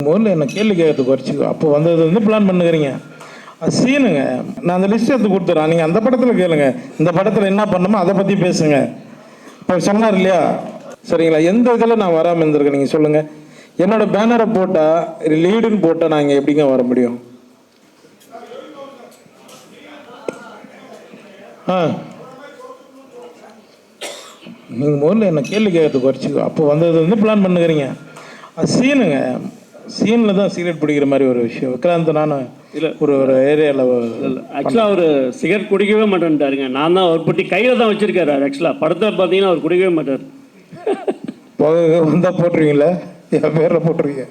முதல்ல என்ன கேள்வி கேட்கறதுக்கு குறைச்சிக்கோ. அப்போ வந்தது வந்து பிளான் பண்ணுகிறீங்க. அது சீனுங்க. நான் அந்த லிஸ்ட் எடுத்து கொடுத்துறேன். நீங்கள் அந்த படத்தில் கேளுங்க. இந்த படத்தில் என்ன பண்ணணுமோ அதை பற்றி பேசுங்க. இப்போ சொன்னார் இல்லையா, சரிங்களா? எந்த இதில் நான் வராமல் இருந்திருக்கேன் நீங்கள் சொல்லுங்கள். என்னோட பேனரை போட்டால் லீடுன்னு போட்டால் நான் இங்கே எப்படிங்க வர முடியும்? நீங்கள் முதல்ல என்ன கேள்வி கேட்கறதுக்கு குறைச்சிக்கோ. அப்போ வந்தது வந்து பிளான் பண்ணுகிறீங்க. அது சீனுங்க. சீனில் தான் சிகரெட் பிடிக்கிற மாதிரி ஒரு விஷயம். விக்ராந்த் நானும் இல்லை ஒரு ஏரியாவில் ஆக்சுவலாக அவர் சிகரெட் குடிக்கவே மாட்டேன்ட்டாருங்க. நான் தான் அவர் பொட்டி கையில் தான் வச்சுருக்காரு. ஆக்சுவலாக படத்தை பார்த்தீங்கன்னா அவர் குடிக்கவே மாட்டார். வந்தால் போட்டுருவீங்களா? என் பேரில் போட்டுருவீங்க.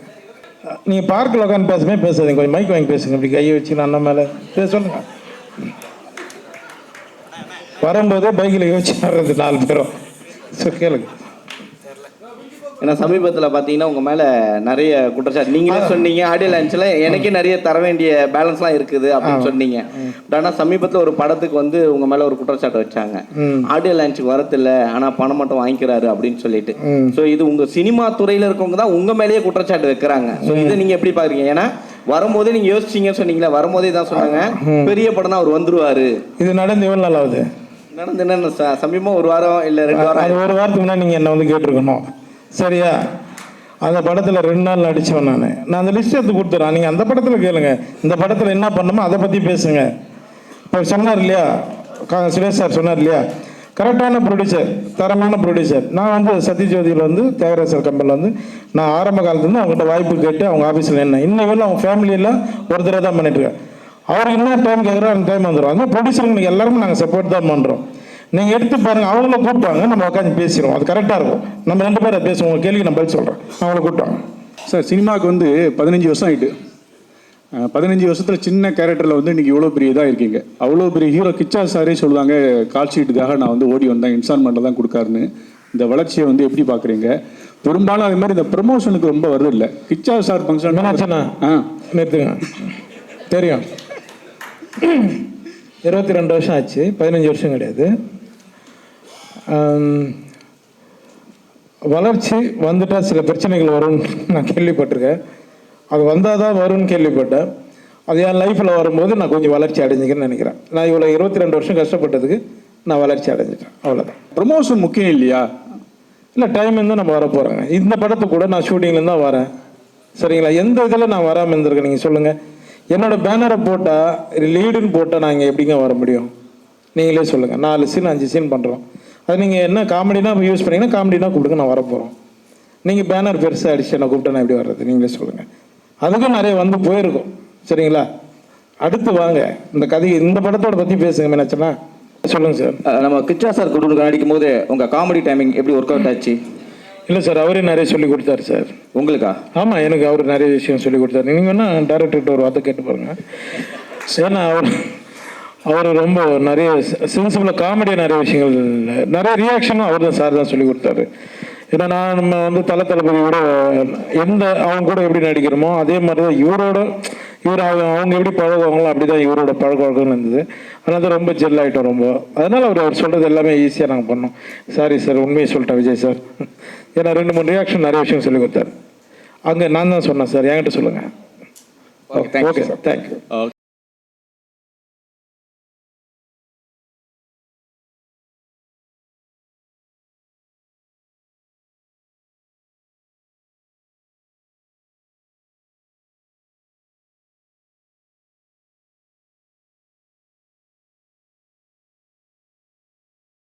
நீங்கள் பார்க்கில் உட்காந்து பேசாதீங்க. கொஞ்சம் மைக் வாங்கி பேசுங்க. இப்படி கையை வச்சு நான் மேலே சொல்லுங்க. வரும்போதே பைக்கில் யோசிச்சு வர்றது 4 பேரும். கேளுங்க. ஏன்னா சமீபத்தில் பார்த்தீங்கன்னா உங்கள் மேலே நிறைய குற்றச்சாட்டு நீங்களே சொன்னீங்க. ஆடியோ லான்ச்சில் எனக்கே நிறைய தர வேண்டிய பேலன்ஸ்லாம் இருக்குது அப்படின்னு சொன்னீங்க. பட் ஆனால் சமீபத்தில் ஒரு படத்துக்கு வந்து உங்கள் மேலே ஒரு குற்றச்சாட்டு வச்சாங்க. ஆடியோ லான்ச்சுக்கு வரதில்லை, ஆனால் பணம் மட்டும் வாங்கிக்கிறாரு அப்படின்னு சொல்லிட்டு. ஸோ இது உங்கள் சினிமா துறையில் இருக்கவங்க தான் உங்கள் மேலேயே குற்றச்சாட்டு வைக்கிறாங்க. ஸோ இதை நீங்கள் எப்படி பார்க்குறீங்க? ஏன்னா வரும்போதே நீங்கள் யோசிச்சிங்கன்னு சொன்னீங்களா, வரும்போதே தான் சொன்னாங்க பெரிய படம் தான் அவர் வந்துருவாரு. இது நடந்து எவ்வளோ நாள் ஆகுது? நடந்து என்ன சமீபமாக 1 வாரம் இல்லை 2 வாரம். அது 1 வாரத்துக்கு முன்னாடி நீங்கள் என்ன வந்து கேட்டிருக்கணும். சரியா? அந்த படத்தில் 2 நாள் நடித்தவன் நான் அந்த லிஸ்ட் எடுத்து கொடுத்துறேன். நீங்கள் அந்த படத்தில் கேளுங்க. இந்த படத்தில் என்ன பண்ணணுமோ அதை பற்றி பேசுங்க. இப்போ சொன்னார் இல்லையா, சுரேஷ் சார் சொன்னார் இல்லையா, கரெக்டான ப்ரொடியூசர், தரமான ப்ரொடியூசர். நான் வந்து சத்யஜோதியில் வந்து தியாகராஜர் கம்பெனியில் வந்து நான் ஆரம்ப காலத்துலேருந்து அவங்ககிட்ட வாய்ப்பு கேட்டு அவங்க ஆஃபீஸில் இன்ன வேலை அவங்க ஃபேமிலியெல்லாம் ஒரு தடவை தான் பண்ணிட்டுருக்கேன். அவருக்கு என்ன டைம் கேட்குறோம் அந்த டைம் வந்துடும். அந்த ப்ரொடியூசருக்கு எல்லாருமே நாங்கள் சப்போர்ட் தான் பண்ணுறோம். நீங்கள் எடுத்து பாருங்கள். அவங்கள கூப்பிட்டாங்க, நம்ம உட்காந்து பேசிடுவோம். அது கரெக்டாக இருக்கும். நம்ம 2 பேரை பேசுவோம். உங்கள் கேள்வி நான் பதில் சொல்கிறேன். அவங்கள கூப்பிட்டாங்க. சார், சினிமாவுக்கு வந்து 15 வருஷம் ஆகிட்டு. 15 வருஷத்தில் சின்ன கேரக்டரில் வந்து இன்றைக்கி இவ்வளோ பெரிய இதாக இருக்கீங்க. அவ்வளோ பெரிய ஹீரோ கிச்சா சாரே சொல்லுவாங்க, கால் ஷீட்டுக்காக நான் வந்து ஓடி வந்தேன், இன்ஸ்டால்மெண்ட்டில் தான் கொடுக்காருன்னு. இந்த வளர்ச்சியை வந்து எப்படி பார்க்குறீங்க? பெரும்பாலும் அது மாதிரி இந்த ப்ரமோஷனுக்கு ரொம்ப வருது இல்லை. கிச்சா சார் ஃபங்க்ஷன் நிறுத்துங்க. தெரியும், 22 வருஷம் ஆச்சு, 15 வருஷம் கிடையாது. வளர்ச்சி வந்துட்டால் சில பிரச்சனைகள் வரும்னு நான் கேள்விப்பட்டிருக்கேன். அது வந்தால் தான் வரும்னு கேள்விப்பட்டேன். அது என் லைஃப்பில் வரும்போது நான் கொஞ்சம் வளர்ச்சி அடைஞ்சிக்கிறேன்னு நினைக்கிறேன். நான் இவ்வளோ 22 வருஷம் கஷ்டப்பட்டதுக்கு நான் வளர்ச்சி அடைஞ்சிட்டேன். அவ்வளோதான். ப்ரமோஷன் முக்கியம் இல்லையா? இல்லை, டைம் இருந்தால் நம்ம வர போகிறோங்க. இந்த படத்தை கூட நான் ஷூட்டிங்லேருந்து தான் வரேன். சரிங்களா? எந்த இதில் நான் வராமல் இருந்திருக்கேன் நீங்கள் சொல்லுங்கள். என்னோட பேனரை போட்டால் லீடுன்னு போட்டால் நான் இங்கே எப்படிங்க வர முடியும்? நீங்களே சொல்லுங்கள். 4 சீன் 5 சீன் பண்ணுறோம். அது நீங்கள் என்ன காமெடினா யூஸ் பண்ணிங்கன்னா காமெடினா கூப்பிடுங்க, நான் வரப்போகிறோம். நீங்கள் பேனர் பெருசாக அடிச்சு என்ன கூப்பிட்டா நான் எப்படி வர்றது? நீங்களே சொல்லுங்கள். அதுக்கும் நிறைய வந்து போயிருக்கும். சரிங்களா? அடுத்து வாங்க, இந்த கதை இந்த படத்தோட பற்றி பேசுங்க. மீனாட்சனா சொல்லுங்கள் சார். நம்ம கிச்சா சார் கொடுக்க நடிக்கும் போது உங்கள் காமெடி டைமிங் எப்படி ஒர்க் அவுட் ஆச்சு? இல்லை சார், அவரே நிறைய சொல்லி கொடுத்தாரு சார். உங்களுக்கா? ஆமாம், எனக்கு அவர் நிறைய விஷயம் சொல்லி கொடுத்தாரு. நீங்கள் வேணால் டேரக்டர்கிட்ட ஒரு வார்த்தை கேட்டு பாருங்கள். ஏன்னா அவர் ரொம்ப நிறைய சென்சிபிளாக காமெடியாக நிறைய விஷயங்கள், நிறைய ரியாக்ஷனும் அவர் தான் சார் தான் சொல்லி கொடுத்தாரு. ஏன்னா நம்ம வந்து தளபதியோட அவங்க கூட எப்படி நடிக்கிறோமோ அதே மாதிரி தான் இவர் அவங்க எப்படி பழகுவாங்களோ அப்படி தான் இவரோட பழக்க வழக்கம் இருந்தது. அதனால தான் ரொம்ப ஜெல் ஆகிட்டோம் ரொம்ப. அதனால் அவர் சொல்கிறது எல்லாமே ஈஸியாக நாங்கள் பண்ணோம். சாரி சார், உண்மையை சொல்லிட்டேன் விஜய் சார். ஏன்னா 2-3 ரியாக்ஷன் நிறைய விஷயம் சொல்லி கொடுத்தாரு. அங்கே நான் தான் சொன்னேன் சார், என்கிட்ட சொல்லுங்கள். Okay sir, thank you.